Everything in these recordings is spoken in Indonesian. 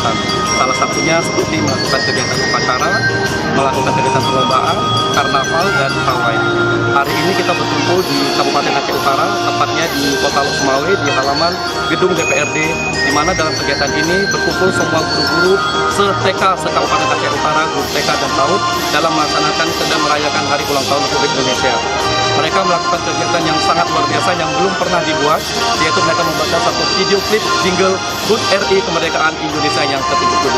kegiatan. Salah satunya seperti melakukan kegiatan upacara, melakukan kegiatan perlombaan, karnaval, dan pawai. Hari ini kita berkumpul di Kabupaten Aceh Utara, tepatnya di Kota Losmawe, di halaman gedung DPRD, di mana dalam kegiatan ini berkumpul semua guru-guru se-TK se-Kabupaten Aceh Utara, guru TK dan PAUD, dalam melaksanakan sedang merayakan Hari Ulang Tahun Republik Indonesia. Mereka melakukan kegiatan yang sangat luar biasa yang belum pernah dibuat, yaitu mereka membuat satu video klip jingle HUT RI Kemerdekaan Indonesia yang ke-72.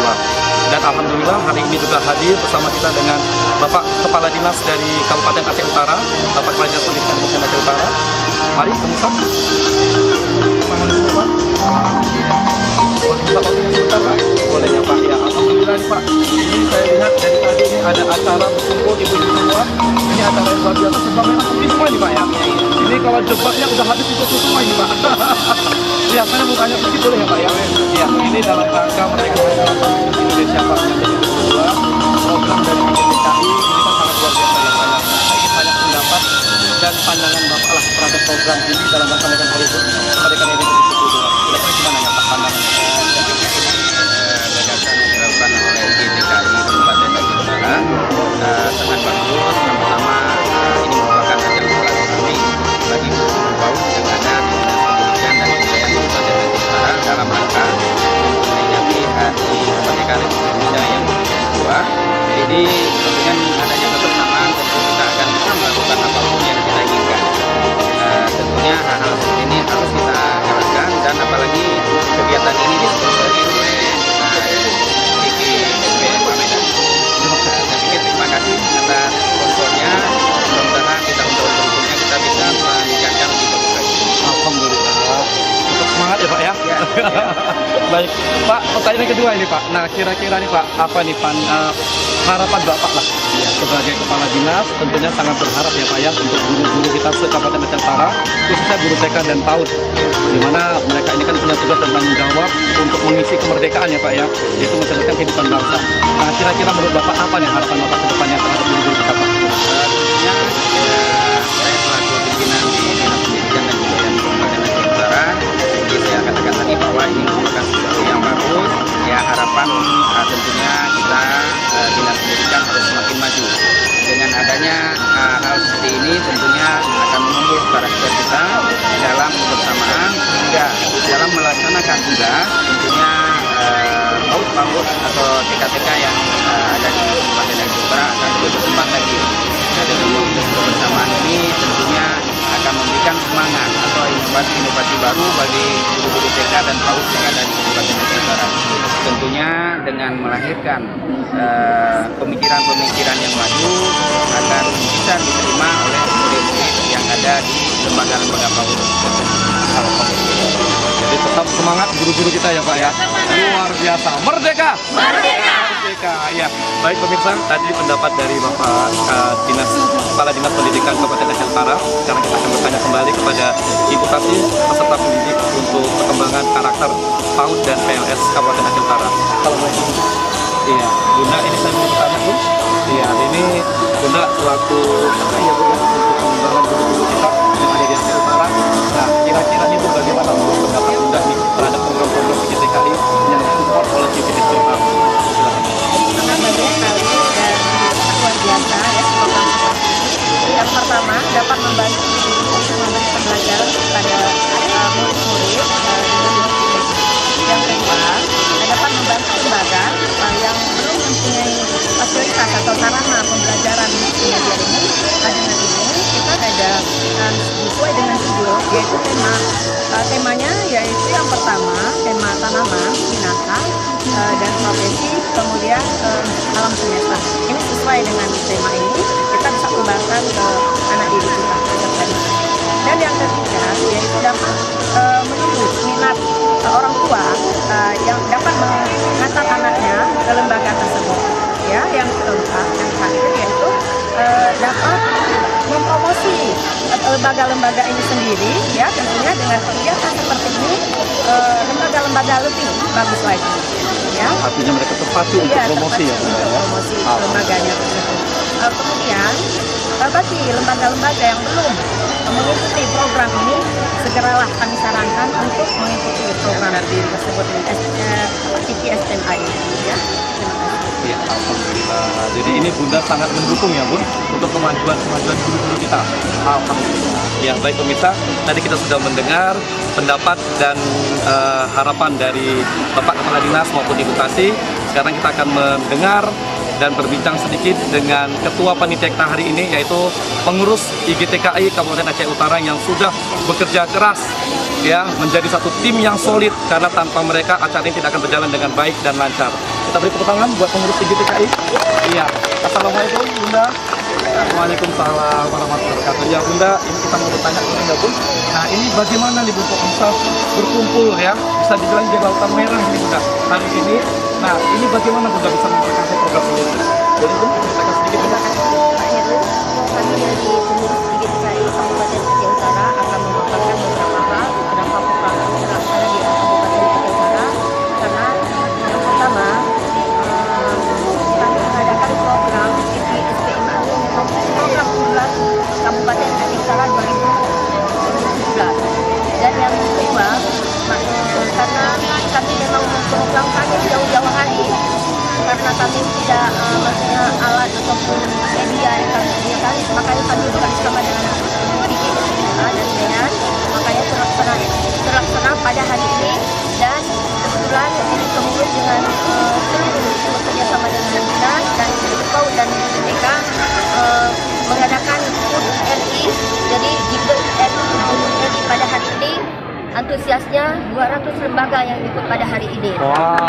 Dan alhamdulillah hari ini juga hadir bersama kita dengan Bapak Kepala Dinas dari Kabupaten Aceh Utara, Bapak Kepala Dinas Pendidikan Kabupaten Aceh Utara. Mari pemirsa. Boleh ya Pak, ya alhamdulillah nih Pak. Ini saya lihat dari tadi ini ada acara berkumpul ibu-ibu semua. Ini acara yang luar biasa, sebabnya ini semua nih Pak ya. Ini kalau debatnya udah habis itu semua ini Pak. Biasanya mukanya begitu boleh ya Pak ya. Ya ini dalam rangka merayakan Hari Ulang Tahun Indonesia Pak yang kedua. Program dari DKI ini kan sangat luar biasa ya Pak ya. Saya ingin banyak pendapat dan pandangan Bapak lah terhadap program ini dalam rangka merayakan Hari Kemerdekaan Indonesia ke-72. Kira-kira gimana ya Pak pandangannya? Gagasan yang dilakukan oleh DKI Kabupaten Aceh Utara sangat bagus. Pertama, ini merupakan ajang silaturahmi bagi guru PAUD yang ada di Dinas Pendidikan dan Kebudayaan Kabupaten Aceh Utara dalam rangka memperingati Hari Kemerdekaan Republik Indonesia yang ke-72. Jadi dengan adanya kebersamaan tentu kita akan bisa melakukan apapun yang kita inginkan. Tentunya hal-hal seperti ini harus kita jalankan, dan apalagi kegiatan ini disponsori oleh SPM Medan. Saya pikir terima kasih atas sponsornya. Mudah-mudahan di tahun-tahun berikutnya kita bisa meningkatkan lebih bagus lagi. Alhamdulillah. Tetap semangat ya Pak ya. Ya. Baik Pak, pertanyaan kedua ini Pak. Nah kira-kira nih Pak, apa nih Pak harapan Bapak lah sebagai kepala dinas? Tentunya sangat berharap ya Pak ya untuk guru-guru kita se-Kabupaten Aceh Utara, khususnya guru TK dan PAUD, di mana mereka ini kan punya tugas dan tanggung jawab untuk mengisi kemerdekaan ya Pak ya, yaitu mencerminkan kehidupan bangsa. Nah kira-kira menurut Bapak apa nih harapan Bapak ke depannya terhadap guru-guru kita Pak? Tentunya saya selaku pimpinan di Dinas Pendidikan dan Kebudayaan Kabupaten Aceh Utara, jadi saya katakan tadi bahwa ini merupakan sesuatu yang bagus. Ya harapan tentunya kita Dinas Pendidikan harus semakin maju. Dengan adanya hal seperti ini tentunya akan menumbuh karakter kita dalam kebersamaan, hingga dalam melaksanakan tugas tentunya PAUD atau TK-TK yang ada di Kabupaten Aceh Utara akan lebih berkembang lagi. Dan dengan kebersamaan ini tentunya akan memberikan semangat atau inovasi baru bagi guru-guru TK dan PAUD yang ada di Kabupaten Aceh Utara. Tentunya dengan melahirkan pemikiran-pemikiran yang maju akan bisa diterima oleh murid-murid yang ada di lembaga-lembaga PAUD. Jadi tetap semangat guru-guru kita ya Pak ya. Luar biasa. Merdeka! Merdeka! Merdeka! Ya. Baik pemirsa, tadi pendapat dari Bapak Kepala Dinas Pendidikan Kabupaten Aceh Utara. Sekarang kita akan bertanya kembali kepada Ibu Tati, peserta pendidik untuk perkembangan karakter PAUD dan PLS Kabupaten Aceh Utara. Assalamualaikum. Iya, Bunda, ini saya mau bertanya Bu. Iya, ini Bunda selaku ya Bu ya, untuk pengembangan guru-guru kita yang ada di Aceh Utara. Nah, kira-kira itu bagaimana menurut pendapat Bunda nih terhadap program-program PJTKI yang disupport oleh CPNS? Silakan. Sangat banyak sekali dan luar biasa ya program seperti ini. Yang pertama dapat membantu untuk memberi pembelajaran kepada murid-murid yang kedua dapat membantu lembaga yang belum mempunyai fasilitas atau sarana pembelajaran multimedia ini. Nah dengan ini kita ada sesuai dengan judul yaitu temanya yaitu yang pertama tema tanaman, binatang dan profesi, kemudian alam semesta. Ini sesuai dengan tema ini kita bisa kembangkan ke anak didik kita. Dan yang ketiga yaitu dapat menumbuh minat orang tua yang dapat mengantar anaknya ke lembaga tersebut. Ya, yang keempat, yang terakhir yaitu dapat mempromosi lembaga-lembaga ini sendiri, ya tentunya dengan kegiatan seperti ini lembaga-lembaga lebih bagus lagi. Ya. Artinya mereka terpacu untuk promosi ya. Promosi lembaganya tersebut. Kemudian bagi lembaga-lembaga yang belum mengikuti program ini, segeralah kami sarankan untuk mengikuti program tersebut TPSMA ini. Ya, terima kasih. Ya, alhamdulillah. Jadi ini Bunda sangat mendukung ya Bun untuk kemajuan guru-guru kita. Alhamdulillah. Ya baik pemirsa, tadi kita sudah mendengar pendapat dan harapan dari Bapak Kepala Dinas maupun Ibu Kasih. Sekarang kita akan mendengar dan berbincang sedikit dengan Ketua Panitia kita hari ini, yaitu pengurus IGTKI Kabupaten Aceh Utara yang sudah bekerja keras ya menjadi satu tim yang solid, karena tanpa mereka acara ini tidak akan berjalan dengan baik dan lancar. Kita beri tepuk tangan buat pengurus IGTKI. Iya. Assalamualaikum Bunda. Waalaikumsalam warahmatullahi wabarakatuh. Ya Bunda, ini kita mau bertanya dulu ya Bun. Nah ini bagaimana nih Bun kok bisa berkumpul ya, bisa dibilang di Lautan Merah ini Bunda hari ini. Nah ini bagaimana Bunda bisa memperkasih program ini? Boleh Bun, ceritakan sedikit Bunda. Kami dari pengurus IGTKI Kabupaten Aceh Utara akan memaparkan beberapa hal kenapa program ini terlaksana di Kabupaten Aceh Utara. Karena yang pertama, kami mengadakan program TPSMA program unggulan Kabupaten Aceh Utara 2017. Dan yang kedua, karena kami memang memprogramkannya jauh-jauh hari, karena kami tidak maksudnya alat ataupun media yang kami sediakan, makanya kami bersama dengan IGTKI dan BEAN, makanya terlaksana pada hari ini. Dan kebetulan ini kemudian dengan seluruh bekerja sama dengan dinas dan Kepau dan BPK mengadakan HUT RI. Jadi di HUT RI pada hari ini antusiasnya 200 lembaga yang ikut pada hari ini. Wow.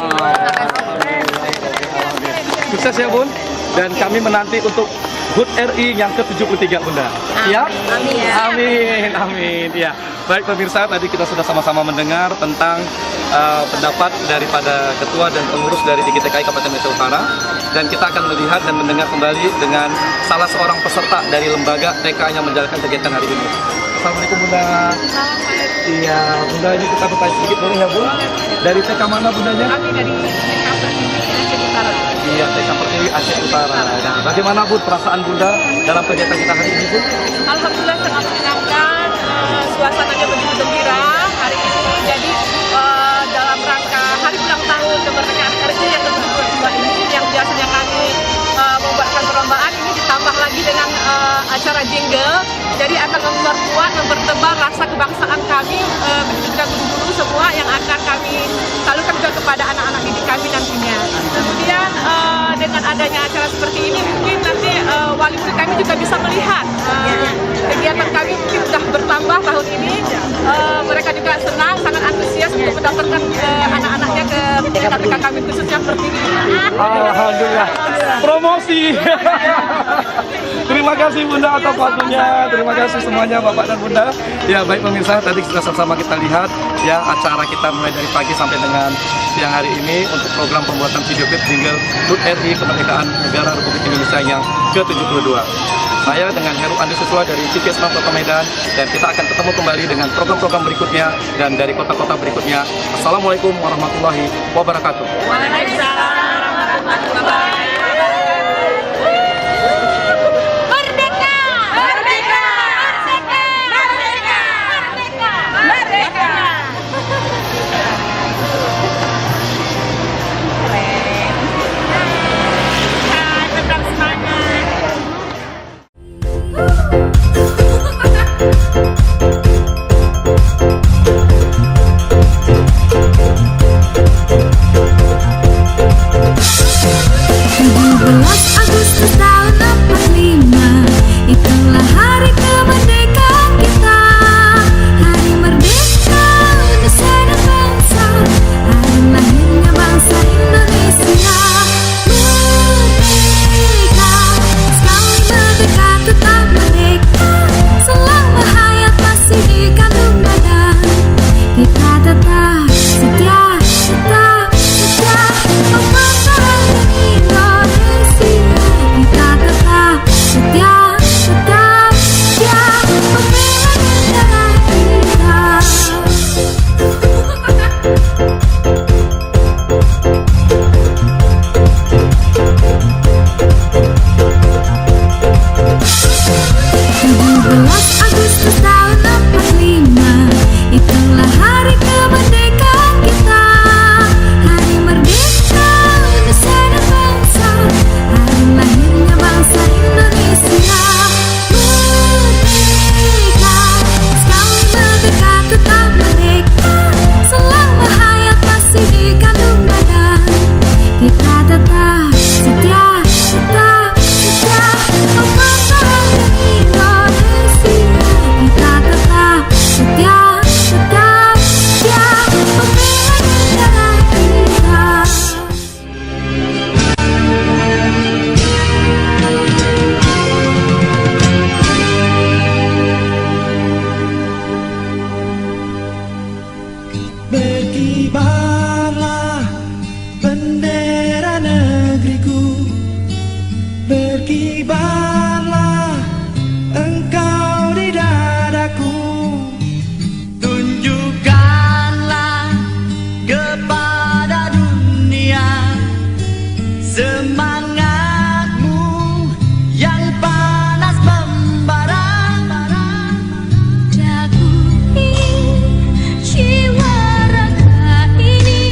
Terima kasih. Sukses ya Bun. Dan kami menanti untuk HUT RI yang ke-73 Bunda. Siap? Amin. Amin, amin. Ya, baik pemirsa, tadi kita sudah sama-sama mendengar tentang pendapat daripada ketua dan pengurus dari IGTKI Kabupaten Aceh Utara, dan kita akan melihat dan mendengar kembali dengan salah seorang peserta dari lembaga TK yang menjalankan kegiatan hari ini. Assalamualaikum Bunda. Iya, Bunda, ini kita bertanya sedikit boleh ya Bun? Dari TK mana Bundanya? Kami dari Aceh Utara. Iya, TK Pertiwi Aceh Utara. Nah, bagaimana Bun perasaan Bunda dalam kegiatan kita hari ini Bun? Alhamdulillah sangat menyenangkan, suasananya begitu gembira hari ini. Jadi dalam rangka hari ulang tahun kemerdekaan RI yang ke-72 ini, yang biasanya kami membuatkan perlombaan, ini ditambah lagi dengan acara jingle. Jadi akan memperkuat, mempertebal rasa kebangsaan kami, juga guru-guru semua yang akan kami salurkan juga kepada anak-anak didik kami nantinya. Kemudian dengan adanya acara seperti ini, mungkin nanti wali murid kami juga bisa melihat kegiatan kami mungkin sudah bertambah tahun ini. Mereka juga senang, sangat antusias untuk mendaftarkan anak-anaknya ke TK kami khususnya Pertiwi. Alhamdulillah. Promosi. Terima kasih Bunda atas waktunya. Terima kasih semuanya Bapak dan Bunda. Ya baik pemirsa, tadi sudah sama-sama kita lihat ya acara kita mulai dari pagi sampai dengan siang hari ini untuk program pembuatan video klip jingle HUT RI Kemerdekaan Negara Republik Indonesia yang ke-72. Saya dengan Heru Andi Suswa dari CPS Kota Medan, dan kita akan ketemu kembali dengan program-program berikutnya dan dari kota-kota berikutnya. Assalamualaikum warahmatullahi wabarakatuh. Waalaikumsalam warahmatullahi wabarakatuh. We'll be right back. bendera negeriku, berkibarlah engkau di dadaku. Tunjukkanlah kepada dunia semangatmu yang panas membara. Daku ingin jiwa raga ini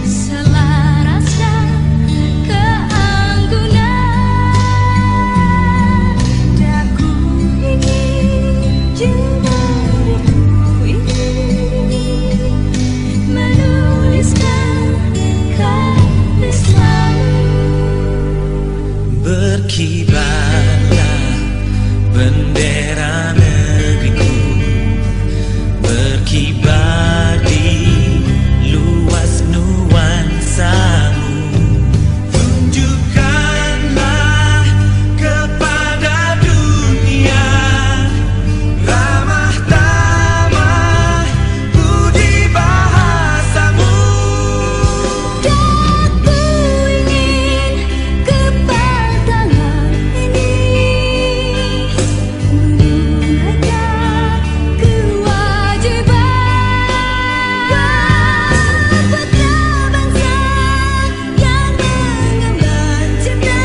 selaras dan keanggunan. Daku ingin jiwa ragaku ini menuliskan kata selalu. Berkibarlah bendera negeriku, berkibar di luas nuansamu. Tunjukkanlah kepada dunia ramah tamah budi bahasamu. Daku ingin kepada langit ini menunaikan kewajiban putra bangsa yang mengemban cinta,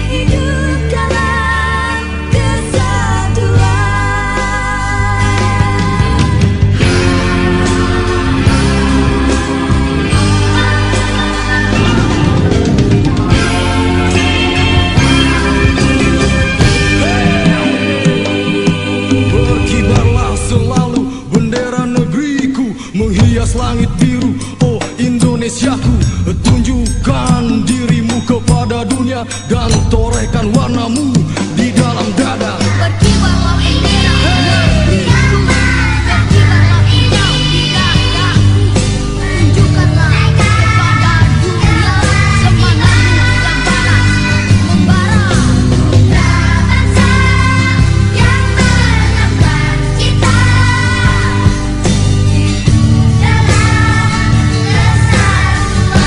hidup dalam kesatuan. Berkibarlah selalu bendera negeriku, menghias langit biru, oh Indonesiaku. Tunjukkan dirimu kepada dunia dan torehkan warnamu di dalam dada. Berkibarlah bendera negeriku, berkibarlah engkau di dadaku. Tunjukkanlah kepada dunia semangatmu yang panas membara. Putra bangsa yang mengemban cinta, hidup dalam kesatuan.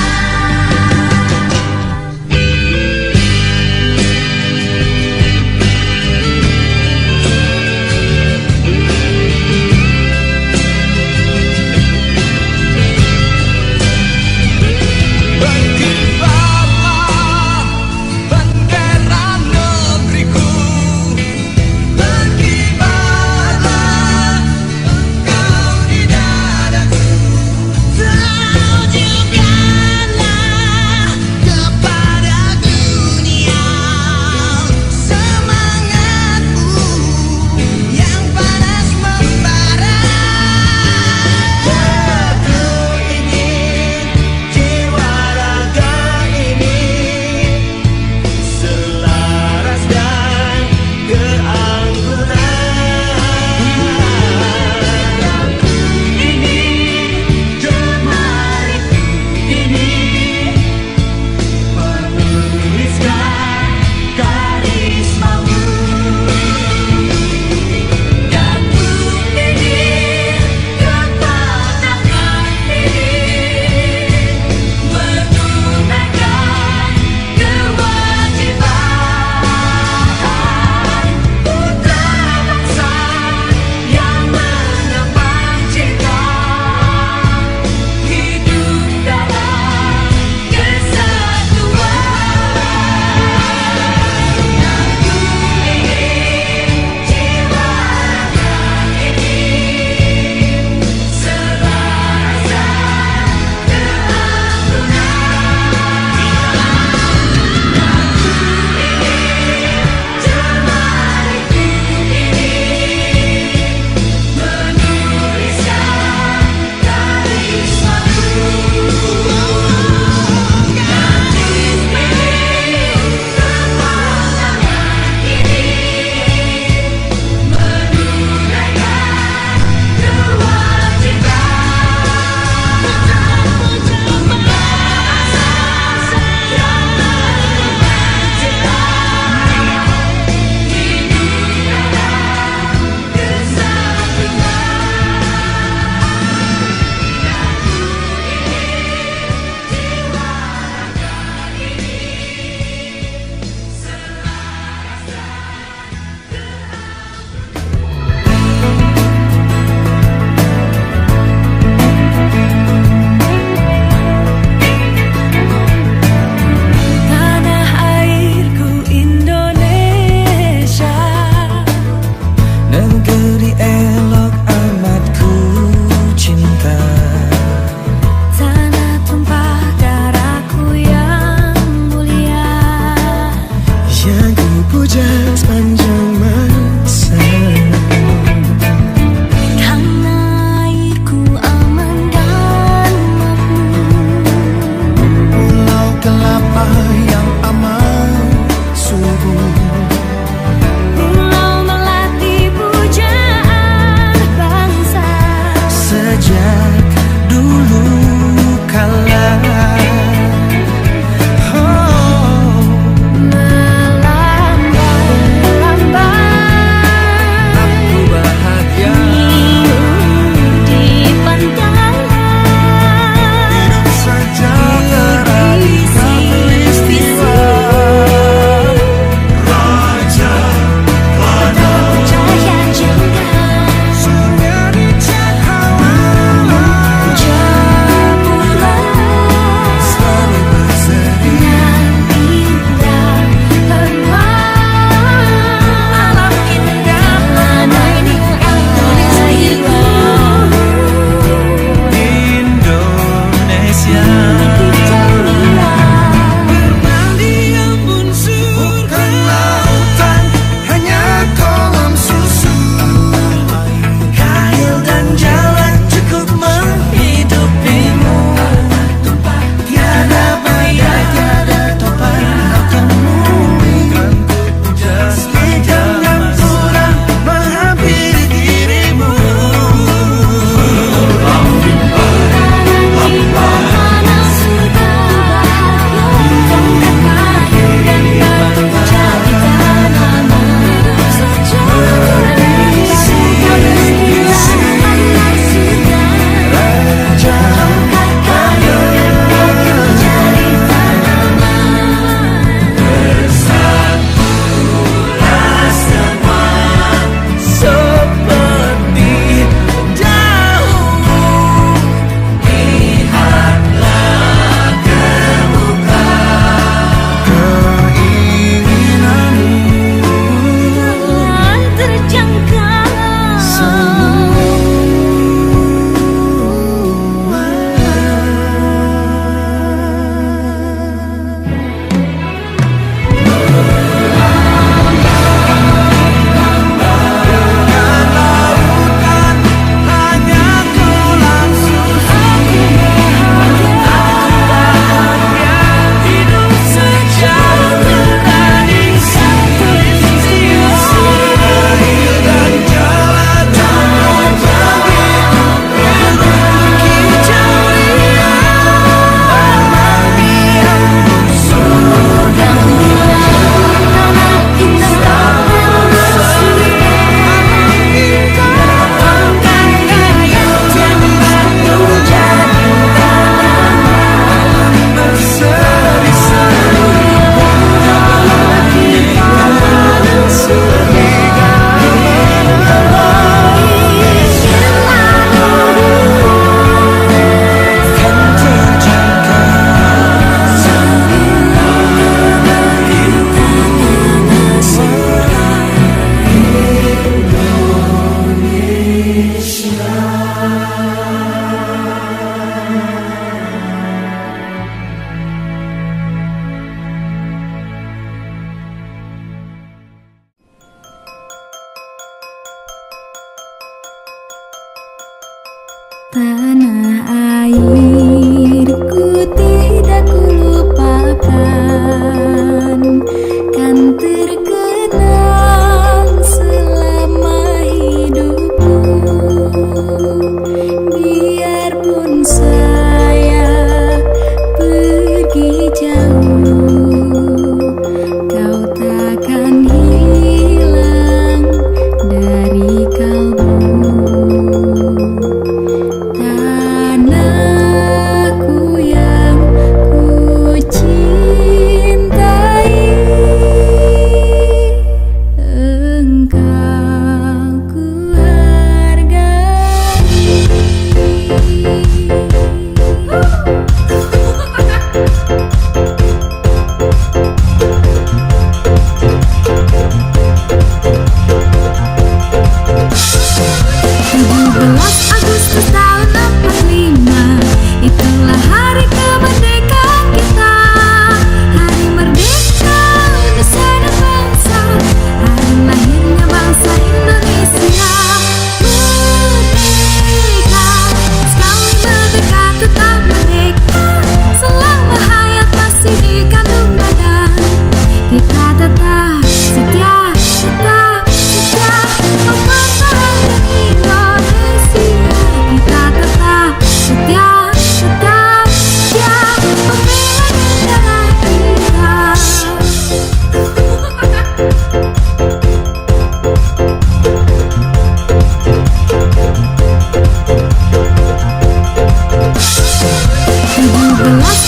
Belas